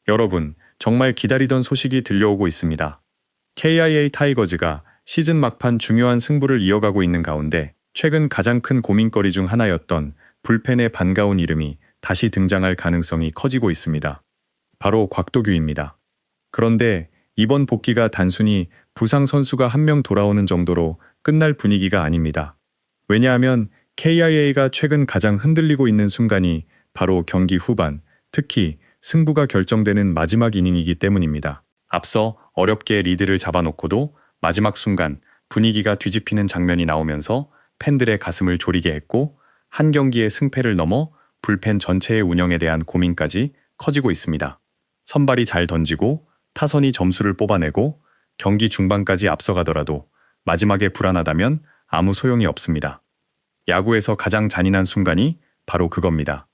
여러분, 정말 기다리던 소식이 들려오고 있습니다. KIA 타이거즈가 시즌 막판 중요한 승부를 이어가고 있는 가운데 최근 가장 큰 고민거리 중 하나였던 불펜의 반가운 이름이 다시 등장할 가능성이 커지고 있습니다. 바로 곽도규입니다. 그런데 이번 복귀가 단순히 부상 선수가 한 명 돌아오는 정도로 끝날 분위기가 아닙니다. 왜냐하면 KIA가 최근 가장 흔들리고 있는 순간이 바로 경기 후반, 특히 승부가 결정되는 마지막 이닝이기 때문입니다. 앞서 어렵게 리드를 잡아놓고도 마지막 순간 분위기가 뒤집히는 장면이 나오면서 팬들의 가슴을 졸이게 했고, 한 경기의 승패를 넘어 불펜 전체의 운영에 대한 고민까지 커지고 있습니다. 선발이 잘 던지고 타선이 점수를 뽑아내고 경기 중반까지 앞서가더라도 마지막에 불안하다면 아무 소용이 없습니다. 야구에서 가장 잔인한 순간이 바로 그겁니다.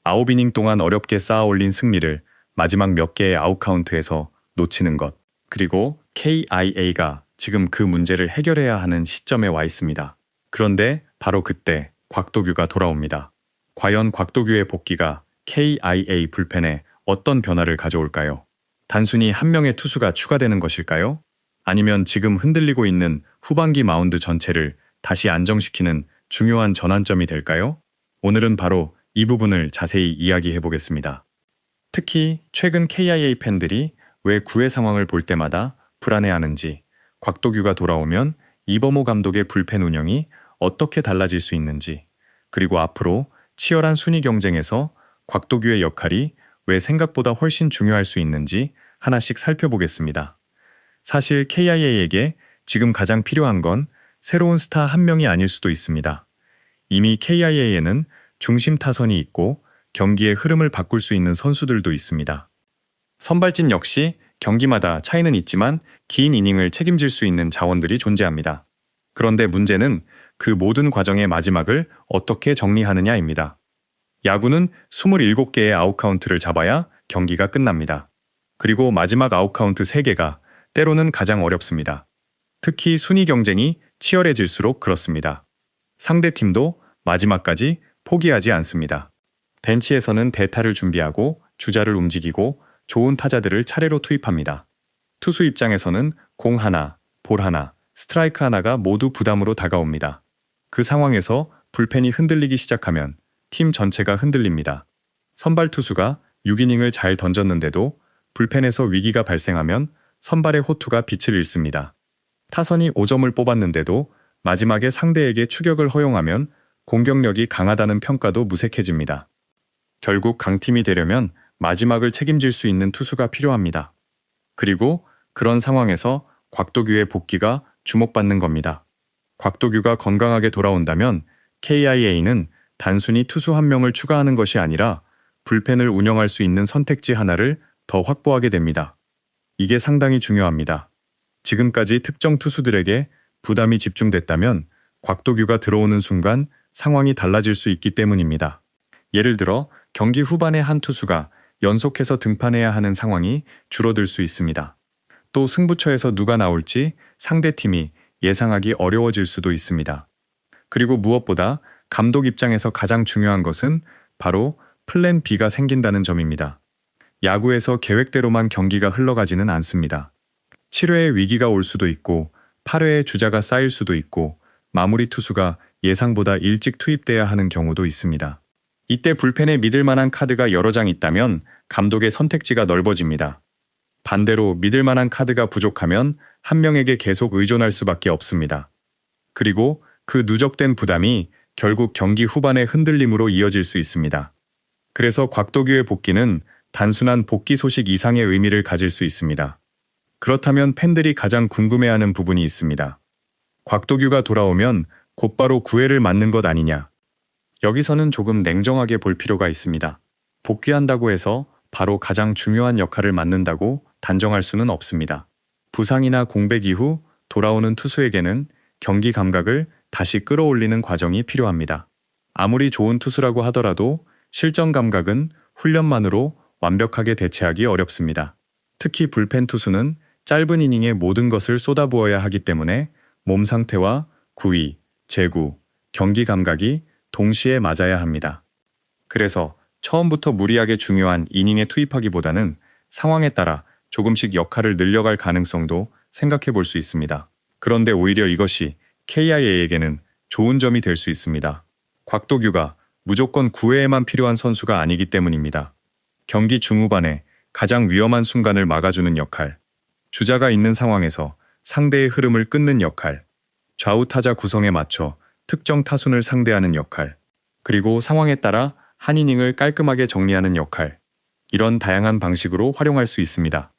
9이닝 동안 어렵게 쌓아올린 승리를 마지막 몇 개의 아웃카운트에서 놓치는 것. 그리고 KIA가 지금 그 문제를 해결해야 하는 시점에 와 있습니다. 그런데 바로 그때 곽도규가 돌아옵니다. 과연 곽도규의 복귀가 KIA 불펜에 어떤 변화를 가져올까요? 단순히 한 명의 투수가 추가되는 것일까요? 아니면 지금 흔들리고 있는 후반기 마운드 전체를 다시 안정시키는 중요한 전환점이 될까요? 오늘은 바로 이 부분을 자세히 이야기해 보겠습니다. 특히 최근 KIA 팬들이 왜 9회 상황을 볼 때마다 불안해하는지, 곽도규가 돌아오면 이범호 감독의 불펜 운영이 어떻게 달라질 수 있는지, 그리고 앞으로 치열한 순위 경쟁에서 곽도규의 역할이 왜 생각보다 훨씬 중요할 수 있는지 하나씩 살펴보겠습니다. 사실 KIA에게 지금 가장 필요한 건 새로운 스타 한 명이 아닐 수도 있습니다. 이미 KIA에는 중심 타선이 있고 경기의 흐름을 바꿀 수 있는 선수들도 있습니다. 선발진 역시 경기마다 차이는 있지만 긴 이닝을 책임질 수 있는 자원들이 존재합니다. 그런데 문제는 그 모든 과정의 마지막을 어떻게 정리하느냐입니다. 야구는 27개의 아웃카운트를 잡아야 경기가 끝납니다. 그리고 마지막 아웃카운트 3개가 때로는 가장 어렵습니다. 특히 순위 경쟁이 치열해질수록 그렇습니다. 상대팀도 마지막까지 포기하지 않습니다. 벤치에서는 대타를 준비하고 주자를 움직이고 좋은 타자들을 차례로 투입합니다. 투수 입장에서는 공 하나, 볼 하나, 스트라이크 하나가 모두 부담으로 다가옵니다. 그 상황에서 불펜이 흔들리기 시작하면 팀 전체가 흔들립니다. 선발 투수가 6이닝을 잘 던졌는데도 불펜에서 위기가 발생하면 선발의 호투가 빛을 잃습니다. 타선이 5점을 뽑았는데도 마지막에 상대에게 추격을 허용하면 공격력이 강하다는 평가도 무색해집니다. 결국 강팀이 되려면 마지막을 책임질 수 있는 투수가 필요합니다. 그리고 그런 상황에서 곽도규의 복귀가 주목받는 겁니다. 곽도규가 건강하게 돌아온다면 KIA는 단순히 투수 한 명을 추가하는 것이 아니라 불펜을 운영할 수 있는 선택지 하나를 더 확보하게 됩니다. 이게 상당히 중요합니다. 지금까지 특정 투수들에게 부담이 집중됐다면 곽도규가 들어오는 순간 상황이 달라질 수 있기 때문입니다. 예를 들어 경기 후반에 한 투수가 연속해서 등판해야 하는 상황이 줄어들 수 있습니다. 또 승부처에서 누가 나올지 상대팀이 예상하기 어려워질 수도 있습니다. 그리고 무엇보다 감독 입장에서 가장 중요한 것은 바로 플랜 B가 생긴다는 점입니다. 야구에서 계획대로만 경기가 흘러가지는 않습니다. 7회에 위기가 올 수도 있고 8회에 주자가 쌓일 수도 있고 마무리 투수가 예상보다 일찍 투입돼야 하는 경우도 있습니다. 이때 불펜에 믿을 만한 카드가 여러 장 있다면 감독의 선택지가 넓어집니다. 반대로 믿을 만한 카드가 부족하면 한 명에게 계속 의존할 수밖에 없습니다. 그리고 그 누적된 부담이 결국 경기 후반의 흔들림으로 이어질 수 있습니다. 그래서 곽도규의 복귀는 단순한 복귀 소식 이상의 의미를 가질 수 있습니다. 그렇다면 팬들이 가장 궁금해하는 부분이 있습니다. 곽도규가 돌아오면 곧바로 9회를 맞는 것 아니냐? 여기서는 조금 냉정하게 볼 필요가 있습니다. 복귀한다고 해서 바로 가장 중요한 역할을 맡는다고 단정할 수는 없습니다. 부상이나 공백 이후 돌아오는 투수에게는 경기 감각을 다시 끌어올리는 과정이 필요합니다. 아무리 좋은 투수라고 하더라도 실전 감각은 훈련만으로 완벽하게 대체하기 어렵습니다. 특히 불펜 투수는 짧은 이닝에 모든 것을 쏟아부어야 하기 때문에 몸 상태와 구위, 제구, 경기 감각이 동시에 맞아야 합니다. 그래서 처음부터 무리하게 중요한 이닝에 투입하기보다는 상황에 따라 조금씩 역할을 늘려갈 가능성도 생각해 볼 수 있습니다. 그런데 오히려 이것이 KIA에게는 좋은 점이 될 수 있습니다. 곽도규가 무조건 9회에만 필요한 선수가 아니기 때문입니다. 경기 중후반에 가장 위험한 순간을 막아주는 역할, 주자가 있는 상황에서 상대의 흐름을 끊는 역할, 좌우 타자 구성에 맞춰 특정 타순을 상대하는 역할, 그리고 상황에 따라 한 이닝을 깔끔하게 정리하는 역할, 이런 다양한 방식으로 활용할 수 있습니다.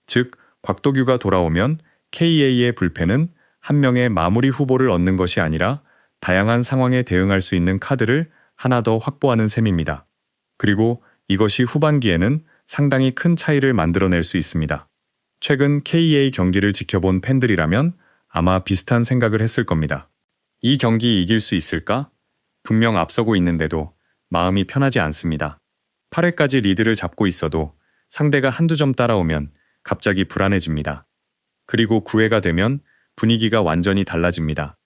즉, 곽도규가 돌아오면 KA의 불펜은 한 명의 마무리 후보를 얻는 것이 아니라 다양한 상황에 대응할 수 있는 카드를 하나 더 확보하는 셈입니다. 그리고 이것이 후반기에는 상당히 큰 차이를 만들어낼 수 있습니다. 최근 KA 경기를 지켜본 팬들이라면 아마 비슷한 생각을 했을 겁니다. 이 경기 이길 수 있을까? 분명 앞서고 있는데도 마음이 편하지 않습니다. 8회까지 리드를 잡고 있어도 상대가 한두 점 따라오면 갑자기 불안해집니다. 그리고 9회가 되면 분위기가 완전히 달라집니다.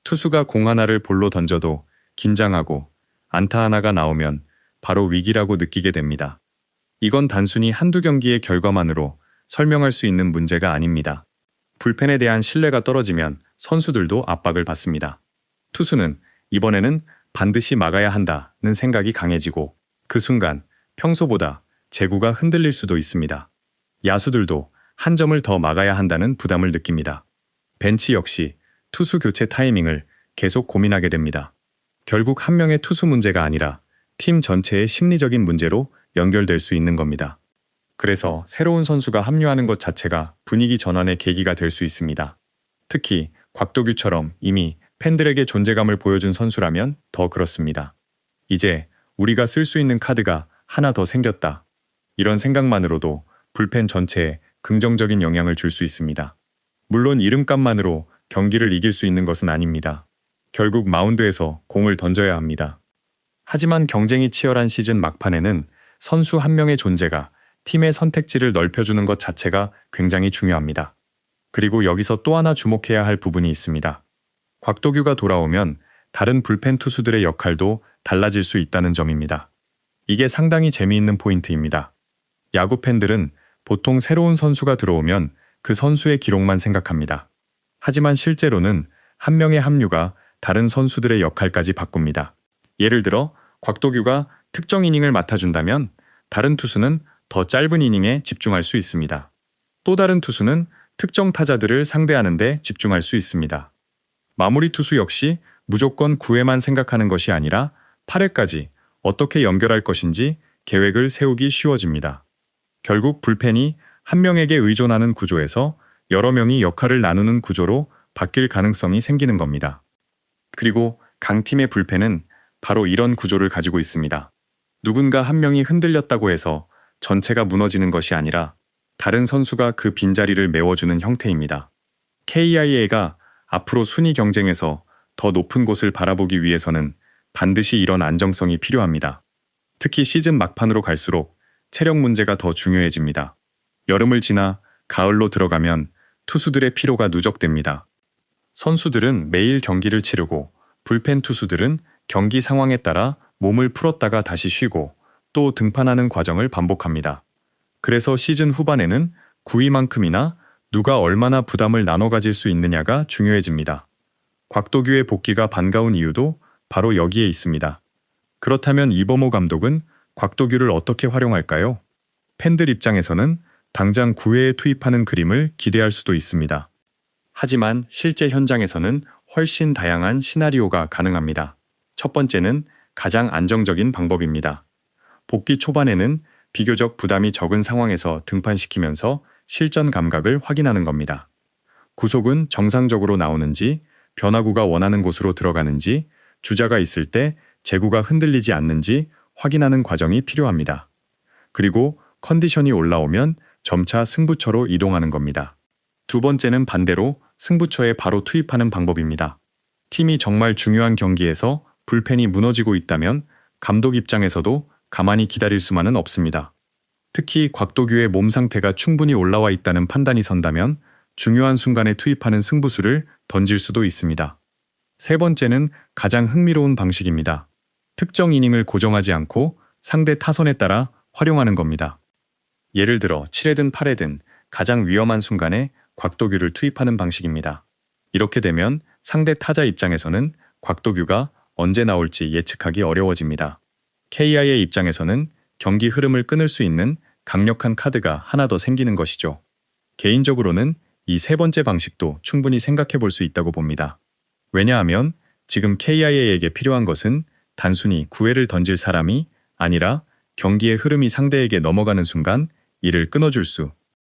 투수가 공 하나를 볼로 던져도 긴장하고 안타 하나가 나오면 바로 위기라고 느끼게 됩니다. 이건 단순히 한두 경기의 결과만으로 설명할 수 있는 문제가 아닙니다. 불펜에 대한 신뢰가 떨어지면 선수들도 압박을 받습니다. 투수는 이번에는 반드시 막아야 한다는 생각이 강해지고 그 순간 평소보다 제구가 흔들릴 수도 있습니다. 야수들도 한 점을 더 막아야 한다는 부담을 느낍니다. 벤치 역시 투수 교체 타이밍을 계속 고민하게 됩니다. 결국 한 명의 투수 문제가 아니라 팀 전체의 심리적인 문제로 연결될 수 있는 겁니다. 그래서 새로운 선수가 합류하는 것 자체가 분위기 전환의 계기가 될 수 있습니다. 특히 곽도규처럼 이미 팬들에게 존재감을 보여준 선수라면 더 그렇습니다. 이제 우리가 쓸 수 있는 카드가 하나 더 생겼다. 이런 생각만으로도 불펜 전체에 긍정적인 영향을 줄 수 있습니다. 물론 이름값만으로 경기를 이길 수 있는 것은 아닙니다. 결국 마운드에서 공을 던져야 합니다. 하지만 경쟁이 치열한 시즌 막판에는 선수 한 명의 존재가 팀의 선택지를 넓혀주는 것 자체가 굉장히 중요합니다. 그리고 여기서 또 하나 주목해야 할 부분이 있습니다. 곽도규가 돌아오면 다른 불펜 투수들의 역할도 달라질 수 있다는 점입니다. 이게 상당히 재미있는 포인트입니다. 야구 팬들은 보통 새로운 선수가 들어오면 그 선수의 기록만 생각합니다. 하지만 실제로는 한 명의 합류가 다른 선수들의 역할까지 바꿉니다. 예를 들어 곽도규가 특정 이닝을 맡아준다면 다른 투수는 더 짧은 이닝에 집중할 수 있습니다. 또 다른 투수는 특정 타자들을 상대하는 데 집중할 수 있습니다. 마무리 투수 역시 무조건 9회만 생각하는 것이 아니라 8회까지 어떻게 연결할 것인지 계획을 세우기 쉬워집니다. 결국 불펜이 한 명에게 의존하는 구조에서 여러 명이 역할을 나누는 구조로 바뀔 가능성이 생기는 겁니다. 그리고 강팀의 불펜은 바로 이런 구조를 가지고 있습니다. 누군가 한 명이 흔들렸다고 해서 전체가 무너지는 것이 아니라 다른 선수가 그 빈자리를 메워주는 형태입니다. KIA가 앞으로 순위 경쟁에서 더 높은 곳을 바라보기 위해서는 반드시 이런 안정성이 필요합니다. 특히 시즌 막판으로 갈수록 체력 문제가 더 중요해집니다. 여름을 지나 가을로 들어가면 투수들의 피로가 누적됩니다. 선수들은 매일 경기를 치르고 불펜 투수들은 경기 상황에 따라 몸을 풀었다가 다시 쉬고 또 등판하는 과정을 반복합니다. 그래서 시즌 후반에는 9위만큼이나 누가 얼마나 부담을 나눠 가질 수 있느냐가 중요해집니다. 곽도규의 복귀가 반가운 이유도 바로 여기에 있습니다. 그렇다면 이범호 감독은 곽도규를 어떻게 활용할까요? 팬들 입장에서는 당장 9회에 투입하는 그림을 기대할 수도 있습니다. 하지만 실제 현장에서는 훨씬 다양한 시나리오가 가능합니다. 첫 번째는 가장 안정적인 방법입니다. 복귀 초반에는 비교적 부담이 적은 상황에서 등판시키면서 실전 감각을 확인하는 겁니다. 구속은 정상적으로 나오는지, 변화구가 원하는 곳으로 들어가는지, 주자가 있을 때 제구가 흔들리지 않는지 확인하는 과정이 필요합니다. 그리고 컨디션이 올라오면 점차 승부처로 이동하는 겁니다. 두 번째는 반대로 승부처에 바로 투입하는 방법입니다. 팀이 정말 중요한 경기에서 불펜이 무너지고 있다면 감독 입장에서도 가만히 기다릴 수만은 없습니다. 특히 곽도규의 몸 상태가 충분히 올라와 있다는 판단이 선다면 중요한 순간에 투입하는 승부수를 던질 수도 있습니다. 세 번째는 가장 흥미로운 방식입니다. 특정 이닝을 고정하지 않고 상대 타선에 따라 활용하는 겁니다. 예를 들어 7회든 8회든 가장 위험한 순간에 곽도규를 투입하는 방식입니다. 이렇게 되면 상대 타자 입장에서는 곽도규가 언제 나올지 예측하기 어려워집니다. KI의 입장에서는 경기 흐름을 끊을 수 있는 강력한 카드가 하나 더 생기는 것이죠. 개인적으로는 이 세 번째 방식도 충분히 생각해 볼 수 있다고 봅니다. 왜냐하면 지금 KIA에게 필요한 것은 단순히 9회를 던질 사람이 아니라 경기의 흐름이 상대에게 넘어가는 순간 이를 끊어줄 수